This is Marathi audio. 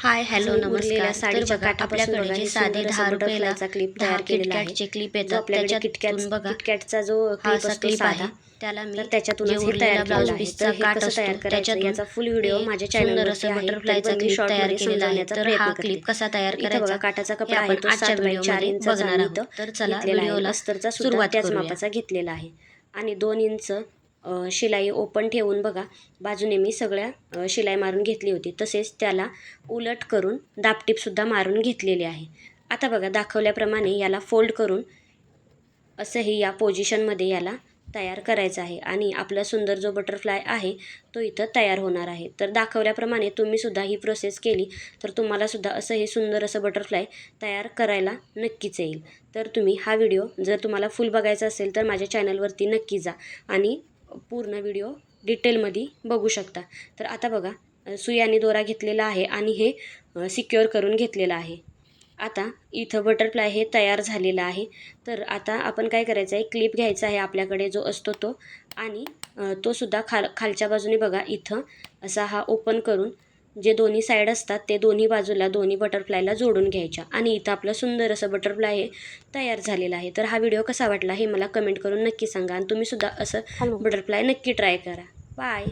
हाय हॅलो नमस्कार. साडीच्या तर बघा आपल्याकडे जे साधे 10 रुपयाला क्लिप तयार केलेला आहे. किटकॅटचे क्लिप येतात त्याच्यातून बघा किटकॅटचा जो हा क्लिप असा असतो क्लिप आहे साधा, त्याला मी तर त्याच्यातूनच जे हे उरलेला तयार ब्लाऊज केलेलं आहे. पीसचा तर हे काट कसं असतो तयार करायचं त्याच्यातून याचा फुल व्हिडिओ माझ्या सुंदर चॅनलवरती असं आहे. बटरफ्लायचा तरी पण मी क्लिप तयार शॉर्टमध्ये केलेला आहे. समजावण्याचा तर प्रयत्न हा करते. क्लिप कसा तयार इथं बघा करायचा काटाचा हे कपडा आहे आपण तो आजच्या 7 बाय 4 व्हिडिओमध्ये इंचाचा बघणार मी आहोत. इथं तर चला घेतलेला आहे. व्हिडिओला अस्तरचा सुद्धा सुरुवात त्याच करूया. मापाचा घेतलेला आहे आणि 2 इंच शिलाई ओपन ठेवून बघा बाजूने मी सगळ्या शिलाई मारून घेतली होती. तसेच त्याला उलट करून दापटीपसुद्धा मारून घेतलेली आहे. आता बघा दाखवल्याप्रमाणे याला फोल्ड करून असंही या पोझिशनमध्ये याला तयार करायचं आहे आणि आपला सुंदर जो बटरफ्लाय आहे तो इथं तयार होणार आहे. तर दाखवल्याप्रमाणे तुम्हीसुद्धा ही प्रोसेस केली तर तुम्हालासुद्धा असं हे सुंदर असं बटरफ्लाय तयार करायला नक्कीच येईल. तर तुम्ही हा व्हिडिओ जर तुम्हाला फुल बघायचा असेल तर माझ्या चॅनलवरती नक्की जा आणि पूर्ण व्हिडिओ डिटेलमध्ये बघू शकता. तर आता बघा सुई आणि दोरा घेतलेला आहे आणि हे सिक्युअर करून घेतलेलं आहे. आता इथं बटरफ्लाय हे तयार झालेलं आहे. तर आता आपण काय करायचं आहे, क्लिप घ्यायचा आहे आपल्याकडे जो असतो तो आणि तो सुद्धा खालच्या बाजूने बघा इथं असा हा ओपन करून जे दोन्ही साईड असतात ते दोन्ही बाजूला दोन्ही बटरफ्लायला जोडून घ्यायच्या आणि इथं आपलं सुंदर असं बटरफ्लाय हे तयार झालेलं आहे. तर हा व्हिडिओ कसा वाटला हे मला कमेंट करून नक्की सांगा आणि तुम्हीसुद्धा असं बटरफ्लाय नक्की ट्राय करा. बाय.